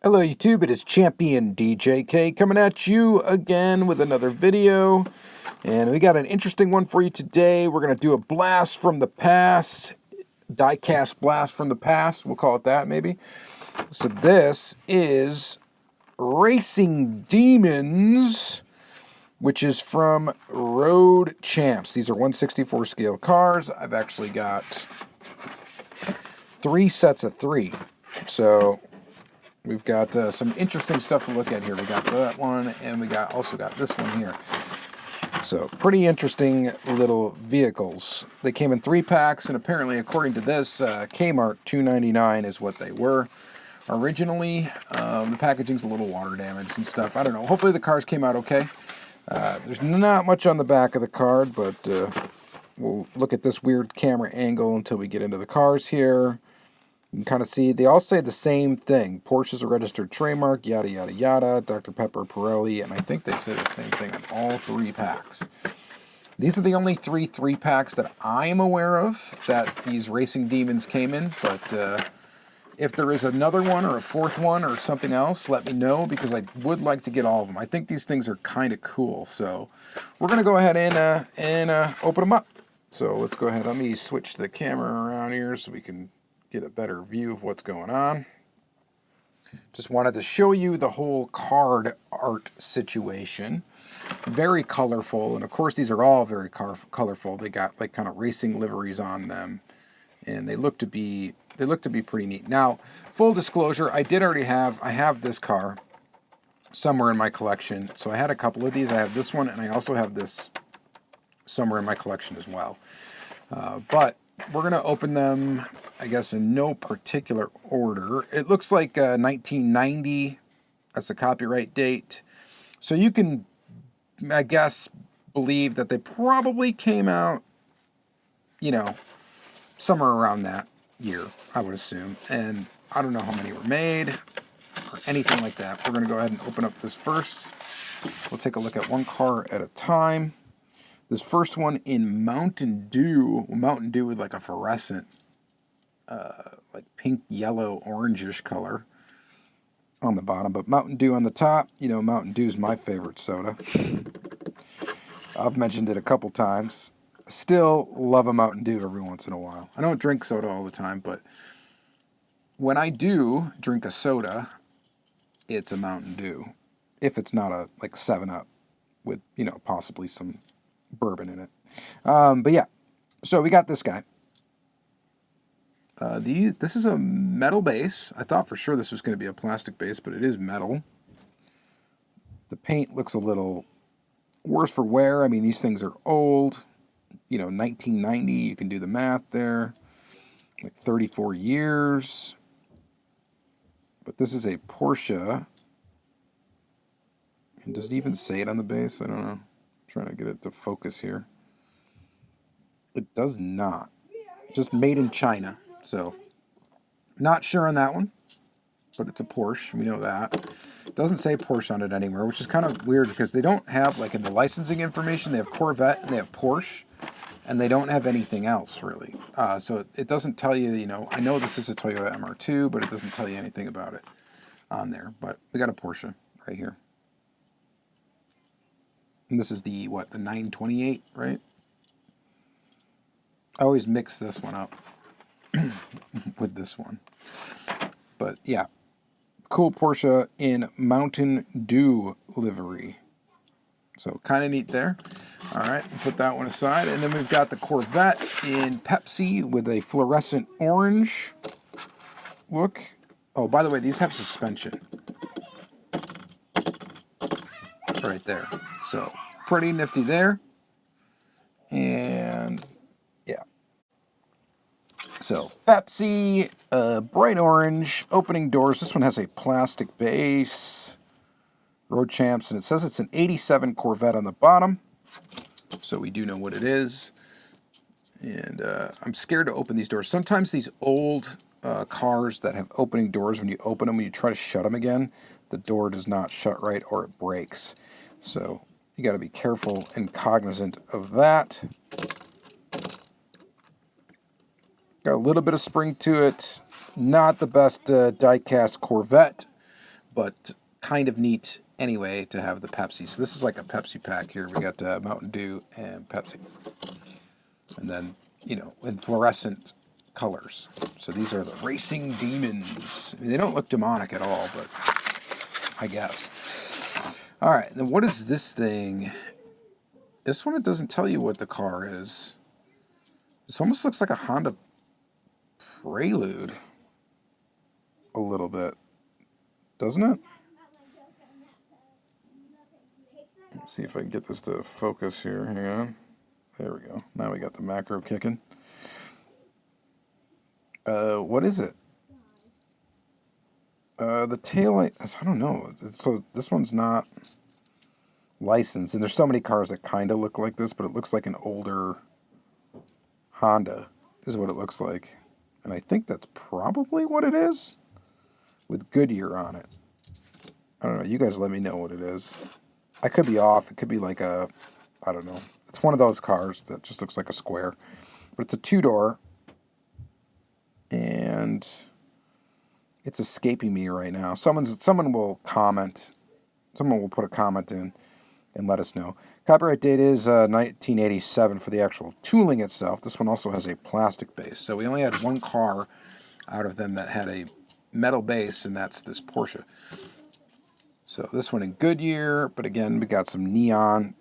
Hello YouTube, it is Championdjk coming at you again with another video. And we got an interesting one for you today. We're going to do a blast from the past, diecast blast from the past, we'll call it that maybe. So this is Racing Demons, which is from Road Champs. These are 1/64 scale cars. I've actually got 3 sets of 3. So we've got some interesting stuff to look at here. We got that one, and we also got this one here. So pretty interesting little vehicles. They came in 3 packs, and apparently, according to this, Kmart $2.99 is what they were originally. The packaging's a little water damaged and stuff. I don't know. Hopefully the cars came out okay. There's not much on the back of the card, but we'll look at this weird camera angle until we get into the cars here. You can kind of see, they all say the same thing. Porsche's a registered trademark, yada, yada, yada, Dr. Pepper, Pirelli, and I think they say the same thing on all 3 packs. These are the only 3 packs that I'm aware of that these Racing Demons came in, but if there is another one or a 4th one or something else, let me know, because I would like to get all of them. I think these things are kind of cool, so we're going to go ahead and open them up. So let's go ahead. Let me switch the camera around here so we can get a better view of what's going on. Just wanted to show you the whole card art situation. Very colorful, and of course these are all very colorful. They got like kind of racing liveries on them, and they look to be pretty neat. Now, full disclosure, I have this car somewhere in my collection. So I had a couple of these. I have this one, and I also have this somewhere in my collection as well. But we're going to open them, I guess, in no particular order. It looks like 1990. That's the copyright date. So you can, I guess, believe that they probably came out, somewhere around that year, I would assume. And I don't know how many were made or anything like that. We're going to go ahead and open up this first. We'll take a look at one car at a time. This first one in Mountain Dew with like a fluorescent, like pink, yellow, orangish color on the bottom, but Mountain Dew on the top. Mountain Dew is my favorite soda. I've mentioned it a couple times. Still love a Mountain Dew every once in a while. I don't drink soda all the time, but when I do drink a soda, it's a Mountain Dew. If it's not a like 7-Up with, possibly some bourbon in it. But yeah, so we got this guy. This is a metal base. I thought for sure this was going to be a plastic base, but it is metal. The paint looks a little worse for wear. I mean, these things are old. 1990, you can do the math there. Like 34 years. But this is a Porsche. And does it even say it on the base? I don't know. Trying to get it to focus here. It does not. Just made in China. So, not sure on that one. But it's a Porsche. We know that. It doesn't say Porsche on it anywhere, which is kind of weird because they don't have, like in the licensing information, they have Corvette and they have Porsche. And they don't have anything else, really. So it doesn't tell you, I know this is a Toyota MR2, but it doesn't tell you anything about it on there. But we got a Porsche right here. And this is the 928, right? I always mix this one up with this one. But yeah, cool Porsche in Mountain Dew livery. So kind of neat there. All right, put that one aside. And then we've got the Corvette in Pepsi with a fluorescent orange look. Oh, by the way, these have suspension. Right there. So pretty nifty there. And yeah. So Pepsi, bright orange, opening doors. This one has a plastic base. Road Champs, and it says it's an 87 Corvette on the bottom. So we do know what it is. And I'm scared to open these doors. Sometimes these old cars that have opening doors, when you open them, when you try to shut them again, the door does not shut right or it breaks. So you got to be careful and cognizant of that. Got a little bit of spring to it. Not the best die-cast Corvette. but kind of neat anyway to have the Pepsi. So this is like a Pepsi pack here. We got Mountain Dew and Pepsi. And then, you know, in fluorescent colors. So these are the Racing Demons. I mean, they don't look demonic at all, but I guess. All right, then what is this thing? This one, it doesn't tell you what the car is. This almost looks like a Honda Prelude. A little bit. Doesn't it? Let's see if I can get this to focus here. Hang on. There we go. Now we got the macro kicking. What is it? The taillight, I don't know. So this one's not licensed. And there's so many cars that kind of look like this, but it looks like an older Honda is what it looks like. And I think that's probably what it is with Goodyear on it. I don't know. You guys let me know what it is. I could be off. It could be like a, I don't know. It's one of those cars that just looks like a square. But it's a two-door. And it's escaping me right now. Someone will comment. Someone will put a comment in and let us know. Copyright date is 1987 for the actual tooling itself. This one also has a plastic base. So we only had one car out of them that had a metal base, and that's this Porsche. So this one in Goodyear, but again, we got some neon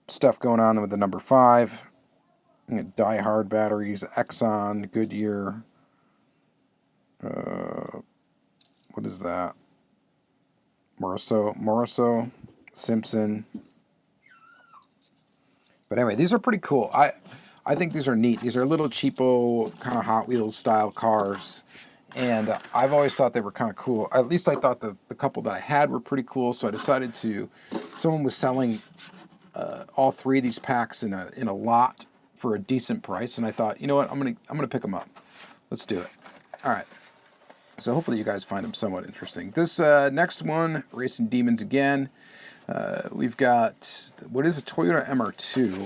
stuff going on with the number 5. We got Die Hard batteries, Exxon, Goodyear. What is that? Moroso, Simpson. But anyway, these are pretty cool. I think these are neat. These are little cheapo kind of Hot Wheels style cars. And I've always thought they were kind of cool. At least I thought the couple that I had were pretty cool. So I decided to, someone was selling all 3 of these packs in a lot for a decent price. And I thought, you know what, I'm gonna pick them up. Let's do it. All right. So hopefully you guys find them somewhat interesting. This next one, Racing Demons again. We've got, what is a Toyota MR2?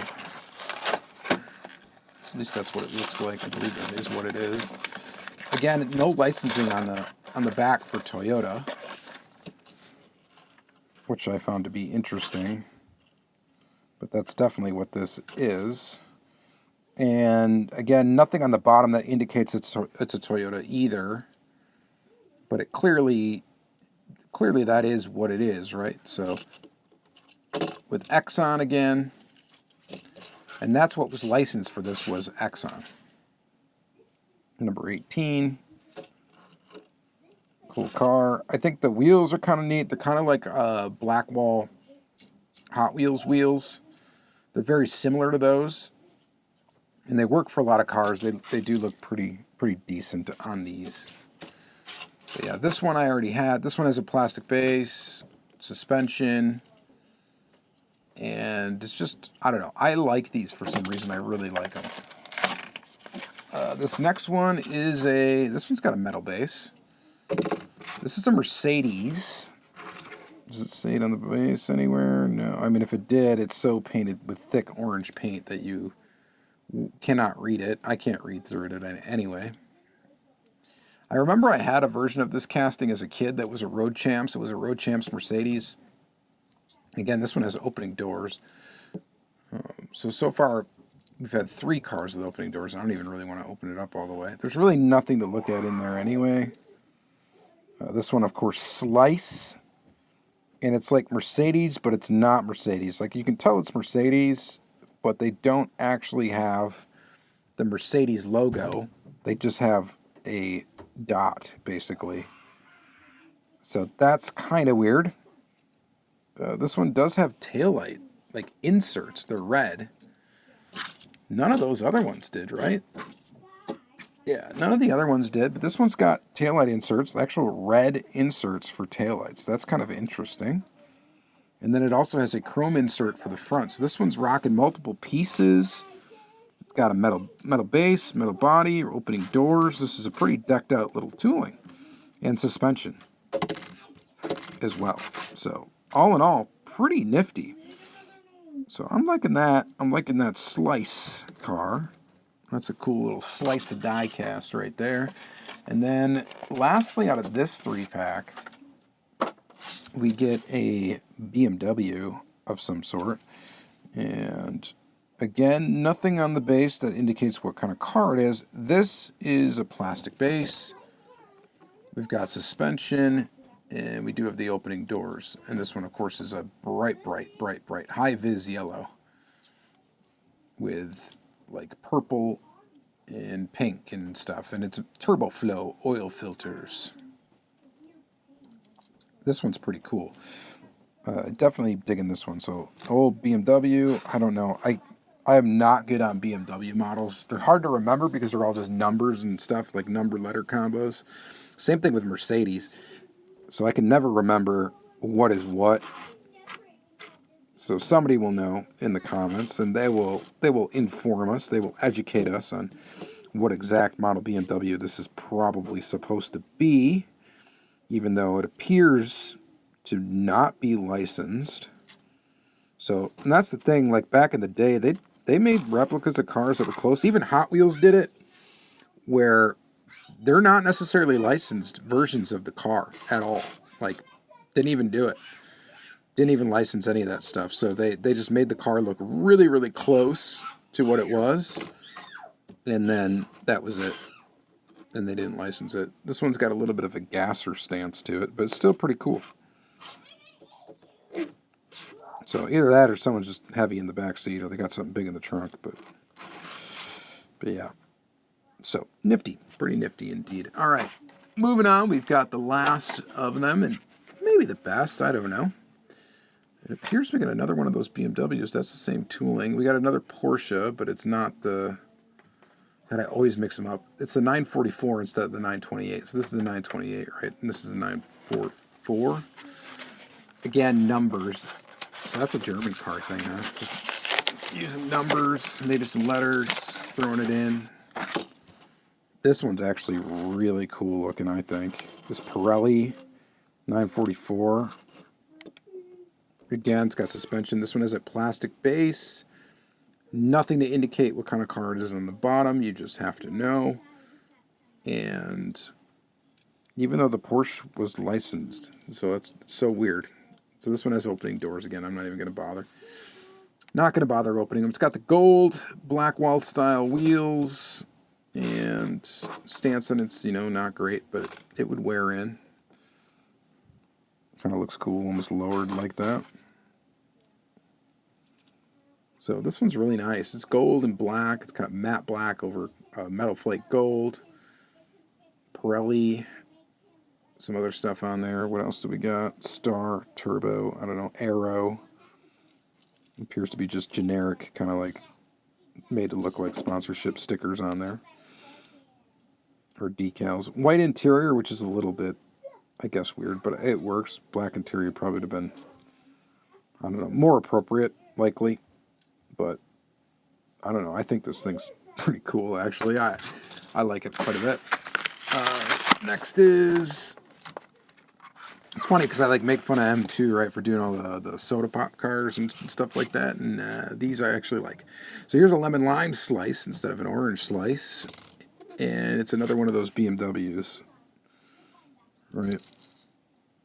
At least that's what it looks like. I believe that is what it is. Again, no licensing on the back for Toyota, which I found to be interesting. But that's definitely what this is. And again, nothing on the bottom that indicates it's a Toyota either. But it clearly that is what it is, right? So with Exxon again, and that's what was licensed for this was Exxon. Number 18. Cool car. I think the wheels are kind of neat. They're kind of like Blackwall Hot Wheels wheels. They're very similar to those. And they work for a lot of cars. They do look pretty decent on these. But yeah, this one I already had. This one has a plastic base, suspension, and it's just, I don't know. I like these for some reason. I really like them. This next one is this one's got a metal base. This is a Mercedes. Does it say it on the base anywhere? No. I mean, if it did, it's so painted with thick orange paint that you cannot read it. I can't read through it anyway. I remember I had a version of this casting as a kid that was a Road Champs. It was a Road Champs Mercedes. Again, this one has opening doors. So far, we've had 3 cars with opening doors. I don't even really want to open it up all the way. There's really nothing to look at in there anyway. This one, of course, Slice. And it's like Mercedes, but it's not Mercedes. Like, you can tell it's Mercedes, but they don't actually have the Mercedes logo. They just have a dot, basically. So that's kind of weird. This one does have taillight, like inserts. They're red. None of those other ones did, right? Yeah, none of the other ones did, but this one's got taillight inserts, actual red inserts for taillights. That's kind of interesting. And then it also has a chrome insert for the front. So this one's rocking multiple pieces. It's got a metal base, metal body, opening doors. This is a pretty decked out little tooling. And suspension as well. So all in all, pretty nifty. So I'm liking that. I'm liking that Slice car. That's a cool little slice of diecast right there. And then lastly, out of this 3-pack, we get a BMW of some sort. And again, nothing on the base that indicates what kind of car it is. This is a plastic base. We've got suspension, and we do have the opening doors. And this one, of course, is a bright, high-vis yellow with like purple and pink and stuff. And it's turbo flow oil filters. This one's pretty cool. Definitely digging this one. So old BMW, I don't know. I am not good on BMW models. They're hard to remember because they're all just numbers and stuff, like number letter combos. Same thing with Mercedes. So I can never remember what is what. So somebody will know in the comments, and they will inform us. They will educate us on what exact model BMW this is probably supposed to be, even though it appears to not be licensed. So, and that's the thing, like back in the day, they made replicas of cars that were close. Even Hot Wheels did it, where they're not necessarily licensed versions of the car at all. Like, didn't even do it. Didn't even license any of that stuff. So they just made the car look really, really close to what it was. And then that was it. And they didn't license it. This one's got a little bit of a gasser stance to it, but it's still pretty cool. So either that or someone's just heavy in the back seat, or they got something big in the trunk. But yeah. So nifty, pretty nifty indeed. All right, moving on. We've got the last of them, and maybe the best. I don't know. It appears we got another one of those BMWs. That's the same tooling. We got another Porsche, but it's not the. And I always mix them up. It's the 944 instead of the 928. So this is the 928, right? And this is the 944. Again, numbers. So that's a German car thing, huh? Just using numbers, maybe some letters, throwing it in. This one's actually really cool looking, I think. This Pirelli 944. Again, it's got suspension. This one has a plastic base. Nothing to indicate what kind of car it is on the bottom. You just have to know. And even though the Porsche was licensed, so it's so weird. So this one has opening doors again. I'm not even going to bother. Not going to bother opening them. It's got the gold black wall style wheels and stance on it's, not great, but it would wear in. Kind of looks cool, almost lowered like that. So this one's really nice. It's gold and black. It's kind of matte black over metal flake gold. Pirelli. Some other stuff on there. What else do we got? Star, Turbo, I don't know, Aero. Appears to be just generic, kind of like made to look like sponsorship stickers on there. Or decals. White interior, which is a little bit, I guess, weird, but it works. Black interior probably would have been, I don't know, more appropriate, likely. But, I don't know, I think this thing's pretty cool, actually. I like it quite a bit. Next is... It's funny because I make fun of M2, right, for doing all the soda pop cars and stuff like that, and these I actually like. So here's a lemon lime slice instead of an orange slice, and it's another one of those BMWs, right?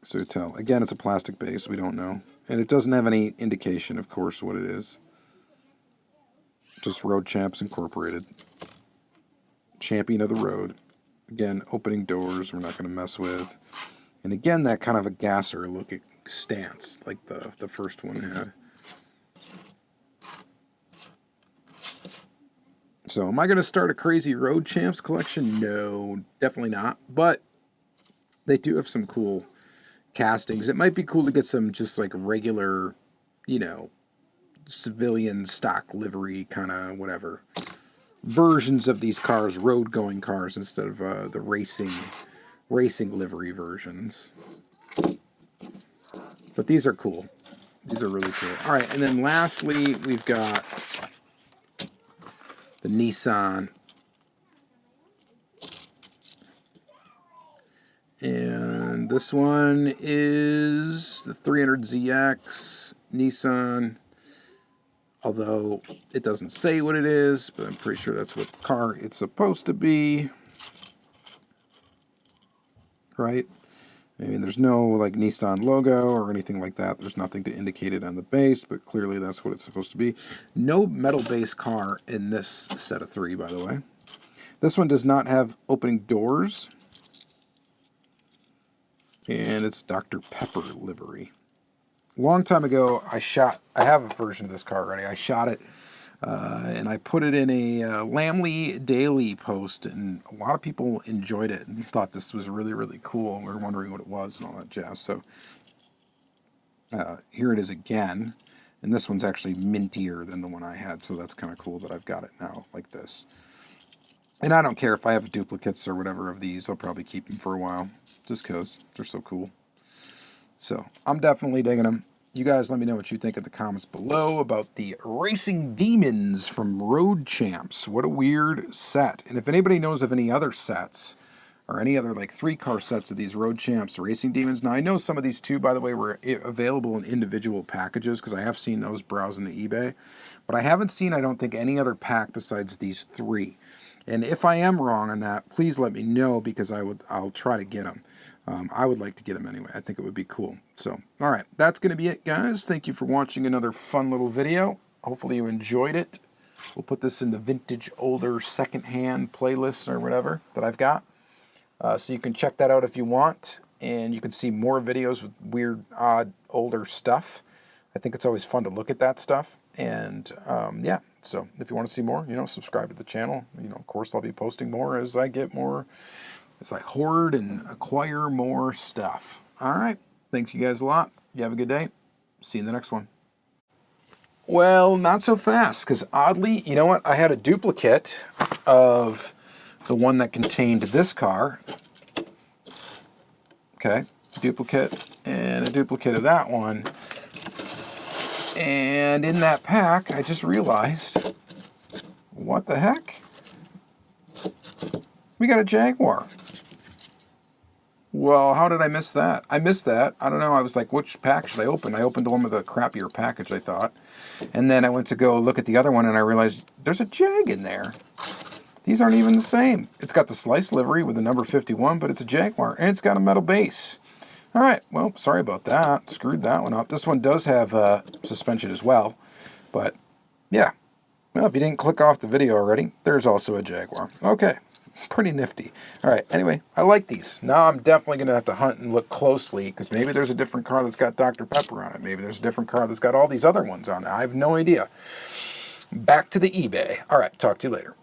So you tell. Again, it's a plastic base, we don't know, and it doesn't have any indication, of course, what it is. Just Road Champs Incorporated. Champion of the road. Again, opening doors, we're not going to mess with. And again, that kind of a gasser looking stance, like the first one had. So, am I going to start a crazy Road Champs collection? No, definitely not. But they do have some cool castings. It might be cool to get some just like regular, civilian stock livery kind of whatever versions of these cars, road-going cars, instead of the racing livery versions. But these are cool. These are really cool. All right, and then lastly, we've got the Nissan. And this one is the 300ZX Nissan. Although it doesn't say what it is, but I'm pretty sure that's what car it's supposed to be. Right? I mean, there's no like Nissan logo or anything like that. There's nothing to indicate it on the base, but clearly that's what it's supposed to be. No metal base car in this set of 3, by the way. This one does not have opening doors. And it's Dr. Pepper livery. A long time ago, I have a version of this car already. I shot it, and I put it in a Lamley Daily post, and a lot of people enjoyed it and thought this was really, really cool. We were wondering what it was and all that jazz. So here it is again, and this one's actually mintier than the one I had, so that's kind of cool that I've got it now like this. And I don't care if I have duplicates or whatever of these. I'll probably keep them for a while, just because they're so cool. So I'm definitely digging them. You guys let me know what you think in the comments below about the Racing Demons from Road Champs. What a weird set. And if anybody knows of any other sets, or any other like 3-car sets of these Road Champs Racing Demons. Now I know some of these too, by the way, were available in individual packages, because I have seen those browsing the eBay. But I haven't seen, I don't think, any other pack besides these 3. And if I am wrong on that, please let me know, because I'll try to get them. I would like to get them anyway. I think it would be cool. So, all right, that's going to be it, guys. Thank you for watching another fun little video. Hopefully you enjoyed it. We'll put this in the vintage, older, secondhand playlist or whatever that I've got. So you can check that out if you want. And you can see more videos with weird, odd, older stuff. I think it's always fun to look at that stuff. And, yeah. So if you want to see more, subscribe to the channel. Of course, I'll be posting more as I get more, as I hoard and acquire more stuff. All right. Thanks you guys a lot. You have a good day. See you in the next one. Well, not so fast, because oddly, you know what? I had a duplicate of the one that contained this car. Okay. Duplicate and a duplicate of that one. And in that pack, I just realized, what the heck? We got a Jaguar. Well, how did I miss that? I missed that. I don't know. I was like, which pack should I open? I opened one with a crappier package, I thought. And then I went to go look at the other one, and I realized there's a Jag in there. These aren't even the same. It's got the slice livery with the number 51, but it's a Jaguar, and it's got a metal base. All right, well, sorry about that. Screwed that one up. This one does have suspension as well. But, yeah. Well, if you didn't click off the video already, there's also a Jaguar. Okay, pretty nifty. All right, anyway, I like these. Now I'm definitely going to have to hunt and look closely, because maybe there's a different car that's got Dr. Pepper on it. Maybe there's a different car that's got all these other ones on it. I have no idea. Back to the eBay. All right, talk to you later.